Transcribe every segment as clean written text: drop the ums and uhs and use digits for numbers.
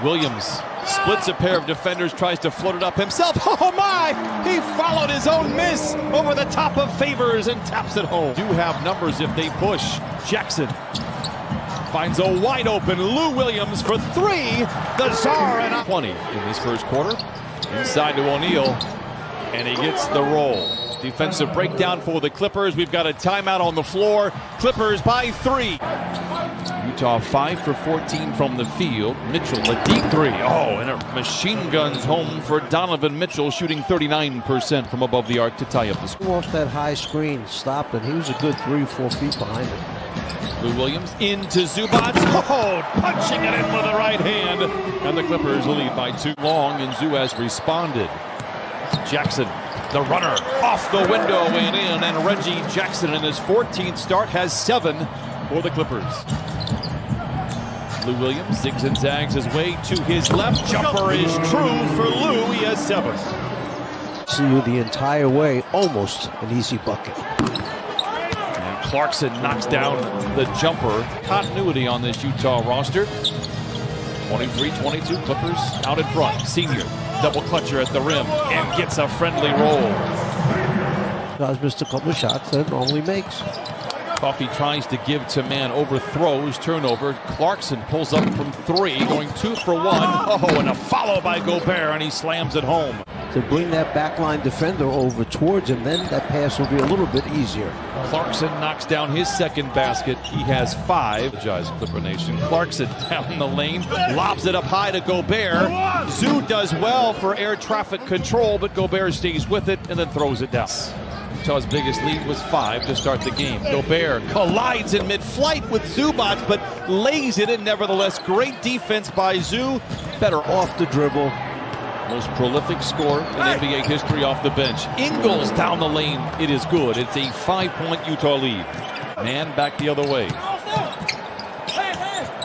Williams splits a pair of defenders, tries to float it up himself. Oh my! He followed his own miss over the top of Favors and taps it home. Do have numbers if they push. Jackson finds a wide open Lou Williams for three. The Czar and 20 in this first quarter. Inside to O'Neal, and he gets the roll. Defensive breakdown for the Clippers. We've got a timeout on the floor. Clippers by 3. Utah 5 for 14 from the field. Mitchell, a deep 3. Oh, and a machine guns home for Donovan Mitchell, shooting 39% from above the arc to tie up the score. Off that high screen, stopped, and he was a good 3-4 feet behind it. Lou Williams into Zubac. Oh, punching it in with the right hand. And the Clippers lead by 2. Long, and Zoo has responded. Jackson, the runner, off the window and in. And Reggie Jackson in his 14th start has 7 for the Clippers. Lou Williams zigs and zags his way to his left. Jumper is true for Lou. He has 7. See you the entire way, almost an easy bucket. And Clarkson knocks down the jumper. Continuity on this Utah roster. 23-22, Clippers out in front. Senior, double clutcher at the rim and gets a friendly roll. Guys missed a couple of shots that it normally makes. Coffey tries to give to man, overthrows, turnover. Clarkson pulls up from 3, going 2 for 1. Oh, and a follow by Gobert, and he slams it home. To bring that backline defender over towards him, then that pass will be a little bit easier. Clarkson knocks down his second basket. He has 5. Apologize, Clipper Nation. Clarkson down the lane, lobs it up high to Gobert. Zoo does well for air traffic control, but Gobert stays with it and then throws it down. Utah's biggest lead was 5 to start the game. Gobert collides in mid-flight with Zubac, but lays it in. Nevertheless, great defense by Zoo. Better off the dribble. Most prolific scorer in NBA history off the bench. Ingles down the lane. It is good. It's a 5-point Utah lead. Man back the other way.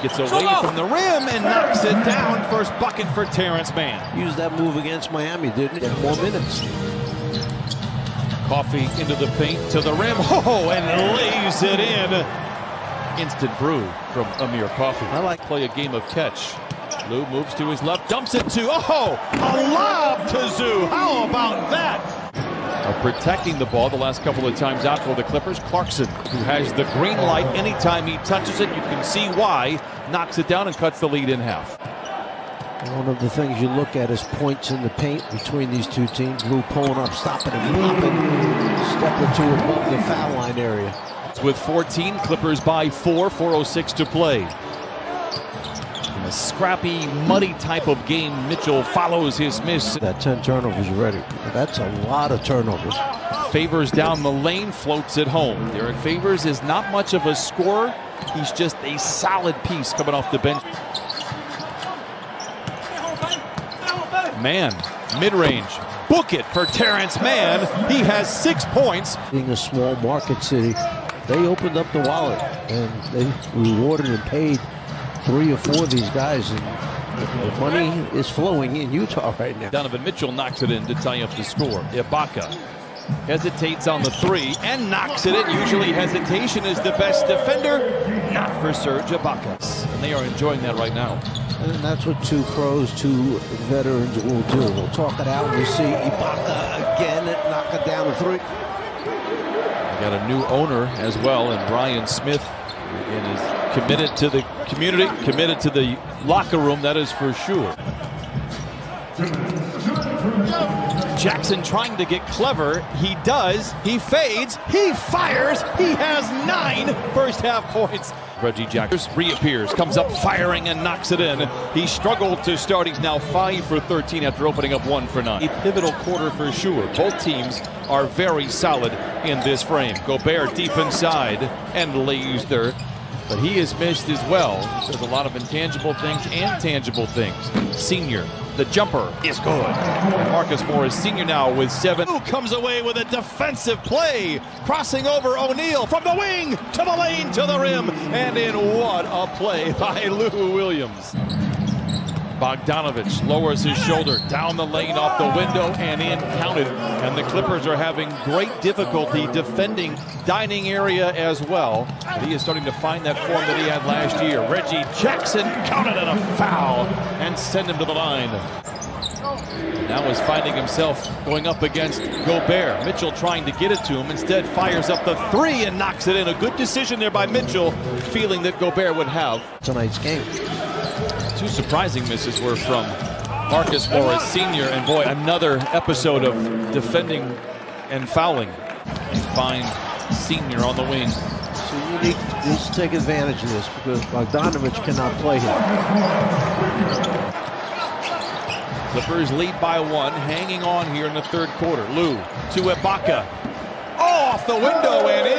Gets away from the rim and knocks it down. First bucket for Terrence Mann. Used that move against Miami, didn't it? More minutes. Coffey into the paint to the rim. Oh, and lays it in. Instant brew from Amir Coffey. I like play a game of catch. Lou moves to his left, dumps it to, oh, a lob to Zoo. How about that? Protecting the ball the last couple of times out for the Clippers. Clarkson, who has the green light anytime he touches it. You can see why. Knocks it down and cuts the lead in half. One of the things you look at is points in the paint between these two teams. Lou pulling up, stopping and popping. Step or two above the foul line area. With 14, Clippers by 4, 4:06 to play. In a scrappy, muddy type of game, Mitchell follows his miss. That 10 turnovers already. That's a lot of turnovers. Favors down the lane, floats it home. Derek Favors is not much of a scorer. He's just a solid piece coming off the bench. Mann, mid-range, book it for Terrence Mann. He has 6 points. Being a small market city, they opened up the wallet and they rewarded and paid 3 or 4 of these guys, and the money is flowing in Utah right now. Donovan Mitchell knocks it in to tie up the score. Ibaka hesitates on the 3 and knocks it in. Usually hesitation is the best defender. Not for Serge Ibaka. And they are enjoying that right now. And that's what 2 pros, 2 veterans will do. They'll talk it out. We see Ibaka again knock it down the 3. We got a new owner as well, and Ryan Smith again is committed to the community, committed to the locker room, that is for sure. Jackson trying to get clever. He does. He fades. He fires. He has 9 first half points. Reggie Jackson reappears, comes up firing and knocks it in. He struggled to start. He's now 5 for 13 after opening up 1 for 9. A pivotal quarter for sure. Both teams are very solid in this frame. Gobert deep inside and lays there. But he is missed as well. There's a lot of intangible things and tangible things. Senior, the jumper is good. And Marcus Morris, senior now with 7. Who comes away with a defensive play. Crossing over O'Neal from the wing to the lane to the rim. And in what a play by Lou Williams. Bogdanovich lowers his shoulder down the lane, off the window, and in, counted. And the Clippers are having great difficulty defending dining area as well. He is starting to find that form that he had last year. Reggie Jackson counted on a foul and send him to the line. Now is finding himself going up against Gobert. Mitchell trying to get it to him, instead fires up the three and knocks it in. A good decision there by Mitchell, feeling that Gobert would have tonight's game. Two surprising misses were from Marcus Morris Sr. And boy, another episode of defending and fouling. And find Sr. on the wing. So you need to take advantage of this because Bogdanovich cannot play here. Clippers lead by one, hanging on here in the third quarter. Lou to Ibaka. Oh, off the window and in.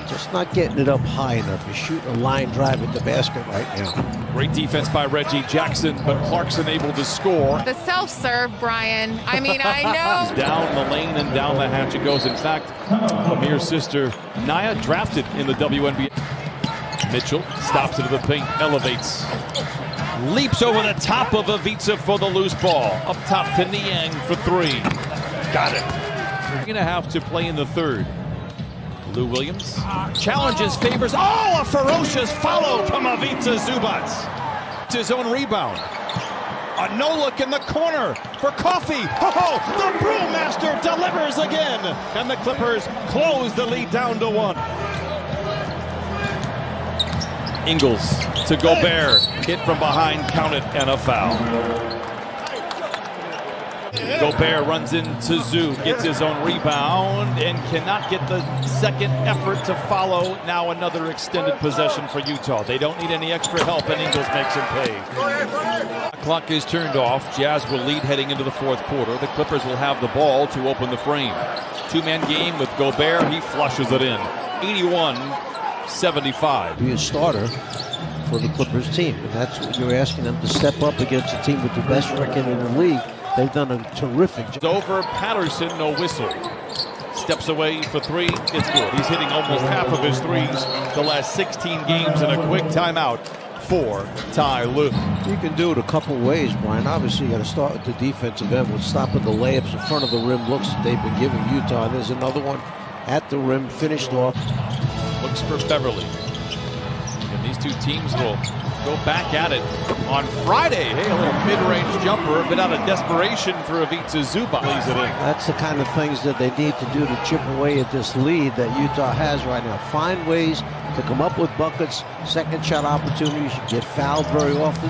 Just not getting it up high enough. You're shooting a line drive at the basket right now. Great defense by Reggie Jackson, but Clarkson able to score. The self-serve, Brian. I mean, I know. He's down the lane and down the hatch it goes. In fact, Amir's sister, Naya, drafted in the WNBA. Mitchell stops it to the paint, elevates. Leaps over the top of Ivica for the loose ball. Up top to Niang for three. Got it. We're going to have to play in the third. Lou Williams challenges, favors. Oh, a ferocious follow from Ivica Zubac. It's his own rebound. A no-look in the corner for Coffey. Oh, the Brewmaster delivers again. And the Clippers close the lead down to one. Ingles to Gobert. Hit from behind, counted, and a foul. Gobert runs into Zoo, gets his own rebound, and cannot get the second effort to follow. Now another extended possession for Utah. They don't need any extra help, and Ingles makes him pay. Clock is turned off. Jazz will lead heading into the fourth quarter. The Clippers will have the ball to open the frame. Two-man game with Gobert. He flushes it in. 81-75. Be a starter for the Clippers team, and that's what you're asking them to step up against a team with the best record in the league. They've done a terrific job. Over Patterson, no whistle. Steps away for three, it's good. He's hitting almost half of his threes the last 16 games, and a quick timeout for Ty Lue. You can do it a couple ways, Brian. Obviously, you got to start with the defensive end with stopping the layups in front of the rim looks that they've been giving Utah. And there's another one at the rim, finished off. Looks for Beverly. And these two teams will go back at it on Friday. Hey, a little mid-range jumper, a bit out of desperation for Ivica Zubac. Leaves it in. That's the kind of things that they need to do to chip away at this lead that Utah has right now. Find ways to come up with buckets, second shot opportunities. You get fouled very often.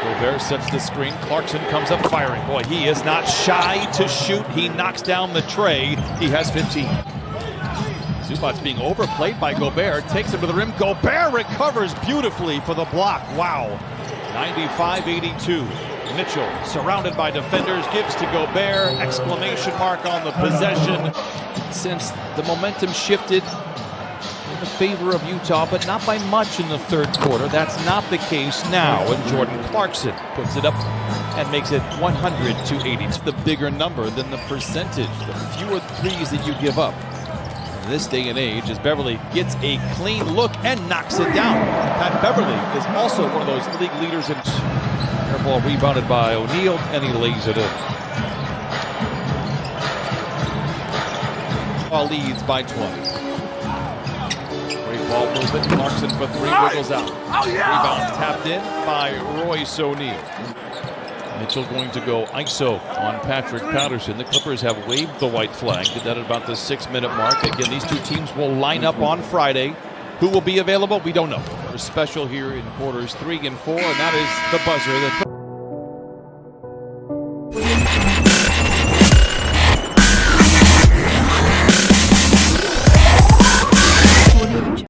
Gobert sets the screen. Clarkson comes up firing. Boy, he is not shy to shoot. He knocks down the tray. He has 15. Zubac's being overplayed by Gobert. Takes him to the rim. Gobert recovers beautifully for the block. Wow. 95-82. Mitchell, surrounded by defenders, gives to Gobert. Exclamation mark on the possession. Since the momentum shifted in the favor of Utah, but not by much in the third quarter. That's not the case now. And Jordan Clarkson puts it up and makes it 100-80. It's the bigger number than the percentage. The fewer threes that you give up in this day and age, as Beverly gets a clean look and knocks it down. Pat Beverly is also one of those league leaders in air ball, rebounded by O'Neal, and he lays it in. Leads by 20. Great ball movement. Clarkson for three, wiggles out. Rebound tapped in by Royce O'Neal. Mitchell going to go ISO on Patrick Patterson. The Clippers have waved the white flag. Did that at about the 6-minute mark. Again, these two teams will line up on Friday. Who will be available? We don't know. We're special here in quarters 3 and 4, and that is the buzzer.